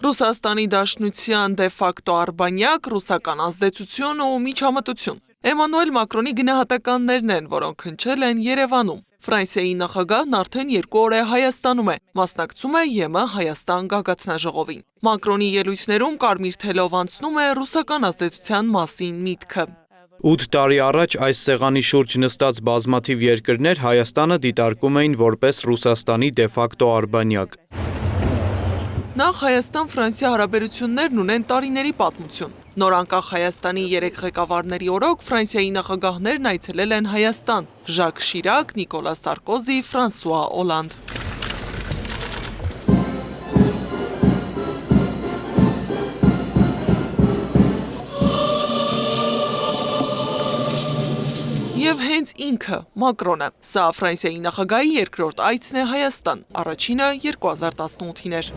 Ռուսաստանի Դաշնության դեֆակտո արբանյակ, ռուսական ազդեցություն ու միջամտություն։ Էմանուել Մակրոնի գնահատականներն են, որոնք հնչել են Երևանում։ Ֆրանսիայի նախագահն արդեն 2 օր է Հայաստանում է, մասնակցում է ԵՄ Հայաստան գագաթնաժողովին։ Մակրոնի ելույթներում կարմիր թելով անցնում է ռուսական ազդեցության մասին միտքը։ 8 տարի առաջ այս սեղանի շուրջ նստած բազմաթիվ երկրներ Հայաստանը դիտարկում էին որպես Ռուսաստանի դեֆակտո արբանյակ։ Նախ Հայաստան-Ֆրանսիա հարաբերություններն ունեն տարիների պատմություն։ Նոր անկախ Հայաստանի 3 ղեկավարների օրոք Ֆրանսիայի նախագահներն այցելել են Հայաստան՝ Ժակ Շիրակ, Նիկոլա Սարկոզի, Ֆրանսուଆ Օլանդ։ Եվ հենց ինքը, Մակրոնը, սա Ֆրանսիայի նախագահի երկրորդ այցն է Հայաստան, առաջինը 2018-ին էր։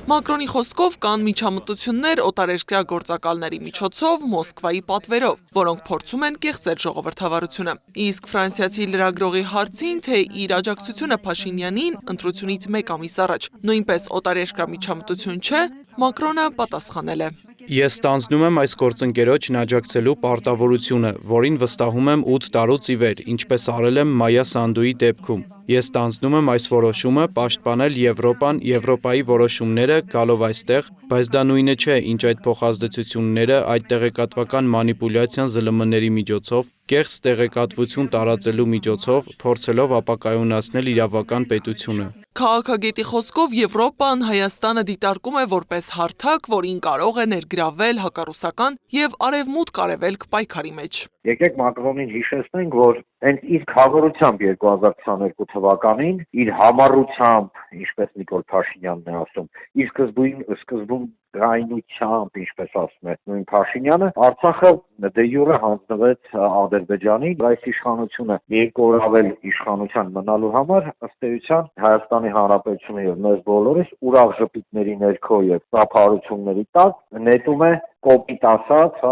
Մակրոնի խոսքով կան միջամտություններ օտարերկրյա գործակալների միջոցով Մոսկվայի պատվերով, որոնք փորձում են կեղծել ժողովրդավարությունը։ Իսկ ֆրանսիացի լրագրողի հարցին, թե իր աջակցությունը Փաշինյանին ընտրությունից 1 ամիս առաջ նույնպես օտարերկրյա միջամտություն չէ, Մակրոնը պատասխանել է. Ես ստանձնում եմ այս գործընկերոջն աջակցելու պարտավորությունը, որին վստահում եմ 8 տարուց ի վեր, ինչպես արել եմ Մայա Սանդուի դեպքում։ Ես ստանձնում եմ այս որոշումը պաշտպանել Եվրոպան, Եվրոպայի որոշումները գալով այստեղ, բայց դա նույնը չէ, ինչ այդ փոխազդեցությունները, այդ տեղեկատվական մանիպուլյացիան ԶԼՄ-ների միջոցով, կեղծ տեղեկատվություն տարածելու միջոցով, փորձելով ապակայունացնել իրավական պետությունը։ Քաղաքագետի խոսքով Եվրոպան Հայաստանը դիտարկում է որպես հարթակ, որին կարող է ներգրավել հակառուսական եւ արևմուտք-արևելք պայքարի մեջ։ Եկեք Մակրոնին հիշեցնենք, որ հենց իր խաղաղությամբ 2022 թվականին, իր համառությամբ, ինչպես Նիկոլ Փաշինյանն է ասում, իր սկզբում գայնությամբ, ինչպես ասում է նույն Փաշինյանը, Արցախը դե յուրե հանձնվեց Ադրբեջանին, այս իշխանությունը երկորավել իշխանության մնալու համար, ըստ էության Հայաստանի Հանրապետությունը եւ մեզ բոլորիս ուրախ ժպիտների ներքո եւ ծափարությունների տակ նետում է կոպիտ ասած,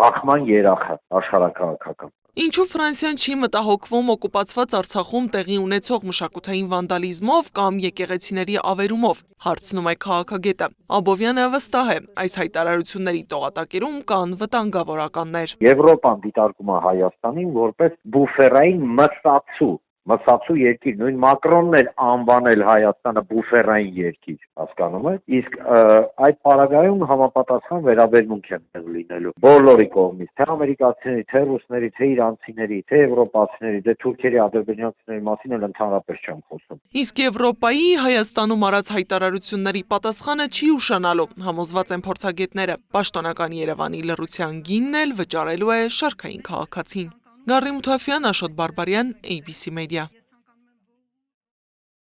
բախման երախը աշխարհաքաղաքական։ Ինչու Ֆրանսիան չի մտահոգվում օկուպացված Արցախում տեղի ունեցող մշակութային վանդալիզմով կամ եկեղեցիների ավերումով, հարցնում է քաղաքագետը։ Աբովյանը վստահ է, այս հայտարարությունների տողատակերում կան վտանգավորականներ։ Եվրոպան դիտարկում է Հայաստանին որպես բուֆերային մսացու երկիր, նույն Մակրոնն էր անվանել Հայաստանը բուֆերային երկիր, հասկանում եք։ Իսկ այդ պարագայում համապատասխան վերաբերմունք է լինելու բոլորի կողմից, թե ամերիկացիների, թե ռուսների, թե իրանցիների, թե եվրոպացիների, թե թուրքերի, ադրբեջանցիների մասին էլ ընդհանրապես չեմ խոսում։ Իսկ Եվրոպայի Հայաստանում արած հայտարարությունների պատասխանը չի ուշանալու, համոզված են փորձագետները։ Պաշտոնական Երևանի լռության գինն էլ վճարելու է շարքային քաղաքացին։ Գարի Մութաֆյան, Աշոտ Բարբարյան, ABC Media։